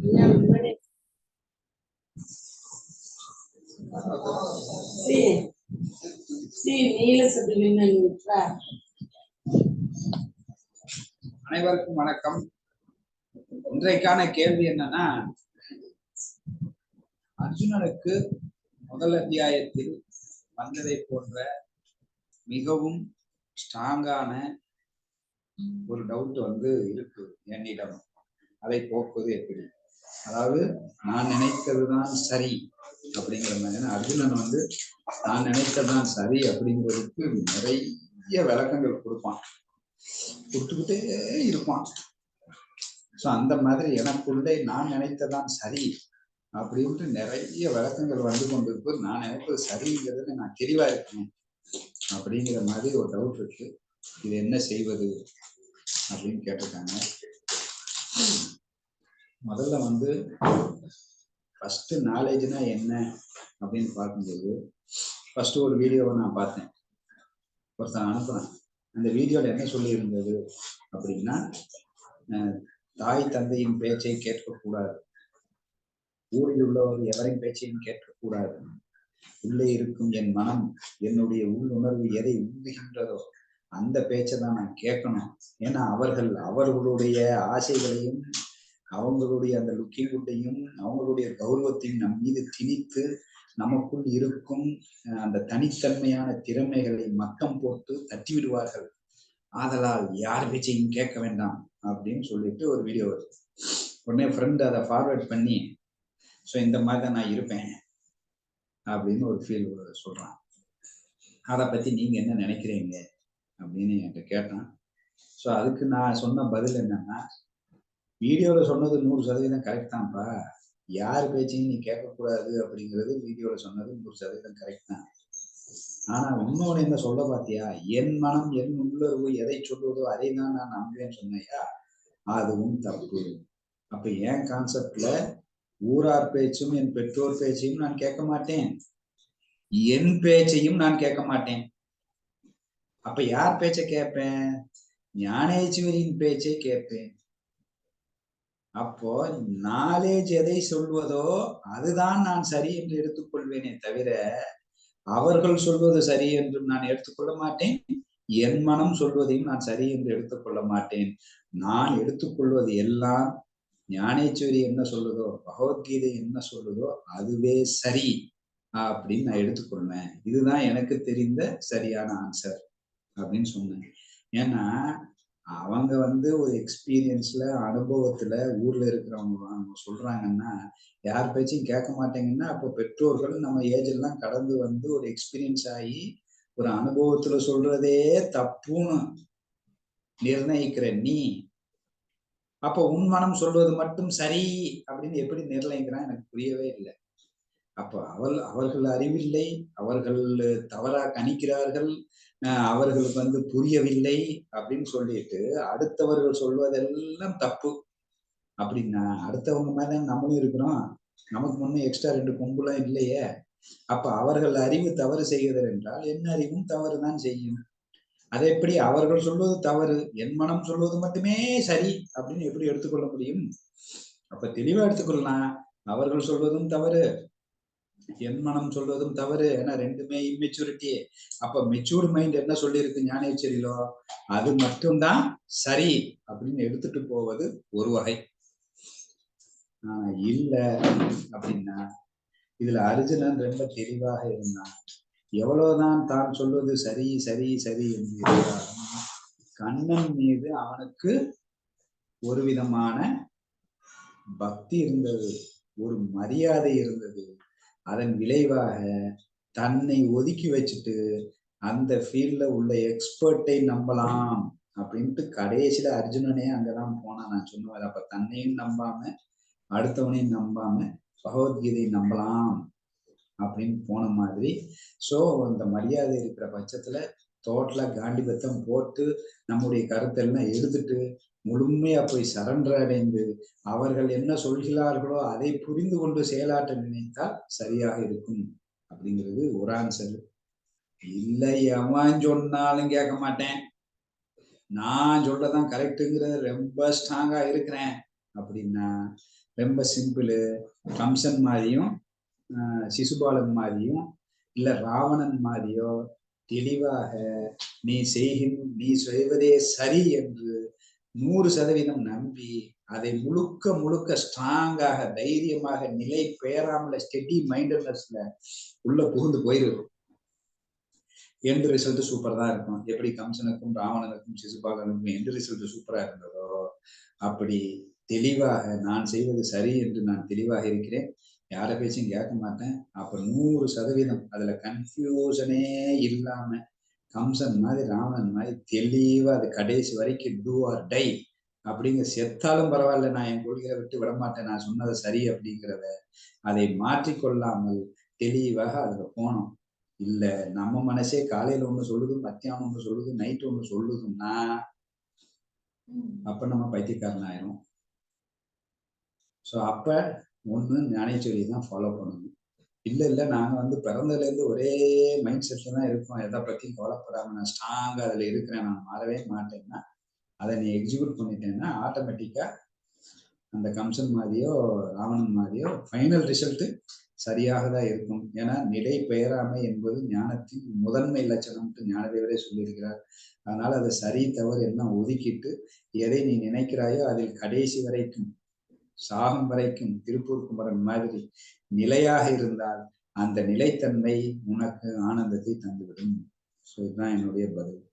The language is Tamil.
அனைவருக்கும் வணக்கம். இன்றைக்கான கேள்வி என்னன்னா, அர்ஜுனனுக்கு முதல் அத்தியாயத்தில் வந்ததை போன்ற மிகவும் ஸ்ட்ராங்கான ஒரு டவுட் இருக்கு என்னிடம். அதை போக்குவது எப்படி? அதாவது நான் நினைத்ததுதான் சரி அப்படிங்கிற மாதிரி. அர்ஜுனன் நான் நினைத்ததுதான் சரி அப்படிங்கிறதுக்கு நிறைய விளக்கங்கள் கொடுத்துக்கிட்டே இருப்பான். ஸோ அந்த மாதிரி எனக்குள்ளே நான் நினைத்ததான் சரி அப்படின்ட்டு நிறைய விளக்கங்கள் கொண்டிருக்கு. நான் நினைப்பது சரிங்கிறது நான் தெளிவா இருக்கணும் அப்படிங்கிற மாதிரி ஒரு டவுட் இருக்கு. இது என்ன செய்வது அப்படின்னு கேட்டிருக்காங்க. முதல்ல ஃபர்ஸ்ட் நாலேஜ்னா என்ன அப்படின்னு பார்க்கும்போது, ஃபர்ஸ்ட் ஒரு வீடியோவை நான் பார்த்தேன், ஒருத்தன் அனுப்புனேன். அந்த வீடியோல என்ன சொல்லி இருந்தது அப்படின்னா, தாய் தந்தையின் பேச்சை கேட்கக்கூடாது, ஊரில் உள்ளவர் எவரின் பேச்சையும் கேட்கக்கூடாது, உள்ளே இருக்கும் என் மனம், என்னுடைய உள்ளுணர்வு எதை உந்துகின்றதோ அந்த பேச்சை தான் நான் கேட்கணும். ஏன்னா அவர்களுடைய ஆசைகளையும் அவங்களுடைய அந்த லுக்கிங்குட்டையும் அவங்களுடைய கௌரவத்தையும் நம் மீது திணித்து நமக்குள் இருக்கும் அந்த தனித்தன்மையான திறமைகளை மட்டம் போட்டு தட்டி விடுவார்கள். ஆதலால் யார் பேச்சையும் கேட்க வேண்டாம் அப்படின்னு சொல்லிட்டு ஒரு வீடியோ வருது. உடனே ஃப்ரெண்ட் அதை ஃபார்வர்ட் பண்ணி, ஸோ இந்த மாதிரி தான் நான் இருப்பேன் அப்படின்னு ஒரு ஃபீல் சொல்றான். அதை பத்தி நீங்க என்ன நினைக்கிறீங்க அப்படின்னு என்கிட்ட கேட்டான். ஸோ அதுக்கு நான் சொன்ன பதில் என்னன்னா, வீடியோல சொன்னது 100% கரெக்ட் தான்ப்பா. யார் பேச்சையும் நீ கேட்கக்கூடாது அப்படிங்கிறது வீடியோல சொன்னது 100% கரெக்ட் தான். ஆனா இன்னொன்னு என்ன சொல்ல பாத்தியா, என் மனம் என் உள்ளுணர்வு எதை சொல்வதோ அதை தான் நான் நம்புவேன்னு சொன்னையா, அதுவும் தப்பு. அப்ப என் கான்செப்ட்ல ஊரார் பேச்சும் என் பெற்றோர் பேச்சையும் நான் கேட்க மாட்டேன், என் பேச்சையும் நான் கேட்க மாட்டேன். அப்ப யார் பேச்சை கேட்பேன்? ஞானேஸ்வரியின் பேச்சை கேட்பேன். அப்போ நாலேஜ் எதை சொல்வதோ அதுதான் நான் சரி என்று எடுத்துக்கொள்வேனே தவிர, அவர்கள் சொல்வது சரி என்று நான் எடுத்துக்கொள்ள மாட்டேன், என் மனம் சொல்வதையும் நான் சரி என்று எடுத்துக்கொள்ள மாட்டேன். நான் எடுத்துக்கொள்வது எல்லாம் ஞானேஸ்வரி என்ன சொல்லுதோ, பகவத்கீதை என்ன சொல்லுதோ அதுவே சரி அப்படின்னு நான் எடுத்துக்கொள்வேன். இதுதான் எனக்கு தெரிந்த சரியான ஆன்சர் அப்படின்னு சொன்னேன். ஏன்னா அவங்க ஒரு எக்ஸ்பீரியன்ஸ்ல அனுபவத்துல ஊர்ல இருக்கிறவங்க சொல்றாங்கன்னா, யார் பேச்சையும் கேட்க மாட்டேங்கன்னா, அப்போ பெற்றோர்கள் நம்ம ஏஜ் எல்லாம் கடந்து ஒரு எக்ஸ்பீரியன்ஸ் ஆகி ஒரு அனுபவத்துல சொல்றதே தப்புன்னு நிர்ணயிக்கிற நீ, அப்போ உன் மனம் சொல்வது மட்டும் சரி அப்படின்னு எப்படி நிர்ணயிக்கிறான் எனக்கு புரியவே இல்லை. அப்போ அவர்கள் அறிவில்லை, அவர்கள் தவறா கணிக்கிறார்கள், அவர்களுக்கு புரியவில்லை அப்படின்னு சொல்லிட்டு அடுத்தவர்கள் சொல்வதெல்லாம் தப்பு அப்படின்னா, அடுத்தவங்க மாதிரி நம்மளும் இருக்கிறோம், நமக்கு முன்னே எக்ஸ்ட்ரா 2 கொம்புலாம் இல்லையே. அப்ப அவர்கள் அறிவு தவறு செய்கிறது என்றால் என் அறிவும் தவறுதான் செய்யும். அதை எப்படி அவர்கள் சொல்வது தவறு, என் மனம் சொல்வது மட்டுமே சரி அப்படின்னு எப்படி எடுத்துக்கொள்ள முடியும்? அப்ப தெளிவா எடுத்துக்கொள்ளலாம், அவர்கள் சொல்வதும் தவறு, என் மனம் சொல்வதும் தவறு. ஏன்னா ரெண்டுமே இம்மெச்சூரிட்டி. அப்ப மெச்சூர்டு மைண்ட் என்ன சொல்லியிருக்கு ஞானேச்சரியிலோ அது மட்டும்தான் சரி அப்படின்னு எடுத்துட்டு போவது ஒரு வகை. இல்ல அப்படின்னா, இதுல அர்ஜுனன் ரொம்ப தெளிவாக இருந்தான். எவ்வளவுதான் தான் சொல்வது சரி சரி சரி என்று இருந்தாலும் கண்ணன் மீது அவனுக்கு ஒரு விதமான பக்தி இருந்தது, ஒரு மரியாதை இருந்தது. அதன் விளைவாக தன்னை ஒதுக்கி வச்சுட்டு அந்த ஃபீல்ட்ல உள்ள எக்ஸ்பர்ட்டை நம்பலாம் அப்படின்ட்டு கடைசியில அர்ஜுனனே அங்கதான் போனான். நான் சொன்னேன், அப்ப தன்னையும் நம்பாம அடுத்தவனையும் நம்பாம பகவத்கீதை நம்பலாம் அப்படின்னு போன மாதிரி. ஸோ அந்த மரியாதை இருக்கிற பட்சத்துல டோட்டலா காண்டிபத்தம் போட்டு நம்முடைய கருத்தெல்லாம் எடுத்துட்டு முழுமையா போய் சரண்டர் அடைந்து அவர்கள் என்ன சொல்கிறார்களோ அதை புரிந்து கொண்டு செயலாற்ற நினைத்தால் சரியாக இருக்கும் அப்படிங்கிறது ஒரு ஆன்சர். இல்லை, எவன் சொன்னாலும் கேட்க மாட்டேன், நான் சொல்லதான் கரெக்டுங்கிறது ரொம்ப ஸ்ட்ராங்கா இருக்கிறேன் அப்படின்னா, ரொம்ப சிம்பிள். கம்சன் மாதிரியும் சிசுபாலன் மாதிரியும் இல்ல ராவணன் மாதிரியோ தெளிவாக நீ செய்வதே சரி என்று 100% நம்பி அதை முழுக்க முழுக்க ஸ்ட்ராங்காக தைரியமாக நிலை பெயராமல ஸ்டெடி மைண்டட்னஸ்ல உள்ள புகுந்து போயிடும். எண்ட் ரிசல்ட் சூப்பர் தான் இருக்கும். எப்படி கம்சனுக்கும் ராவணனுக்கும் சிசுபாலனுக்கும் எண்ட் ரிசல்ட் சூப்பரா இருந்ததோ அப்படி தெளிவாக நான் செய்வது சரி என்று நான் தெளிவாக இருக்கிறேன். யார பேச்சும் கேட்க மாட்டேன். அப்ப 100% அதுல கன்ஃபியூஷனே இல்லாம கம்சன் மாதிரி ராவணன் மாதிரி தெளிவா அது கடைசி வரைக்கும் டூ ஆர் டை அப்படிங்கிற செத்தாலும் பரவாயில்ல, நான் என் கொள்கையை விட்டு விட மாட்டேன், நான் சொன்னதை சரி அப்படிங்கிறத அதை மாற்றிக்கொள்ளாமல் தெளிவாக அதுல போனோம். இல்ல நம்ம மனசே காலையில ஒண்ணு சொல்லுது, மத்தியானம் ஒண்ணு சொல்லுது, நைட் ஒண்ணு சொல்லுதுன்னா அப்ப நம்ம பைத்தியக்காரன் ஆயிரும். ஸோ அப்ப ஒண்ணு ஞானேஸ்வரி தான் ஃபாலோ பண்ணணும். இல்ல நாங்க பிறந்ததுல இருந்து ஒரே மைண்ட் செட்ல தான் இருக்கோம், எதை பத்தியும் கவலைப்படாம நான் ஸ்ட்ராங்கா அதுல இருக்கிறேன், நான் மாறவே மாட்டேன்னா அதை நீ எக்ஸிக்யூட் பண்ணிட்டேன்னா ஆட்டோமேட்டிக்கா அந்த கம்சன் மாதிரியோ ராவணன் மாதிரியோ ஃபைனல் ரிசல்ட் சரியாக தான் இருக்கும். ஏன்னா நிலை பெயராமை என்பது ஞானத்தின் முதன்மை லட்சணம் ஞானதேவரே சொல்லியிருக்கிறார். அதனால அதை சரி தவறு எல்லாம் ஒதுக்கிட்டு எதை நீ நினைக்கிறாயோ அதில் கடைசி வரைக்கும் சாகும் வரைக்கும் திருப்பூர் குமரன் மாதிரி நிலையாக இருந்தால் அந்த நிலைத்தன்மை உனக்கு ஆனந்தத்தை தந்துவிடும். ஸோ இதுதான் என்னுடைய பதில்.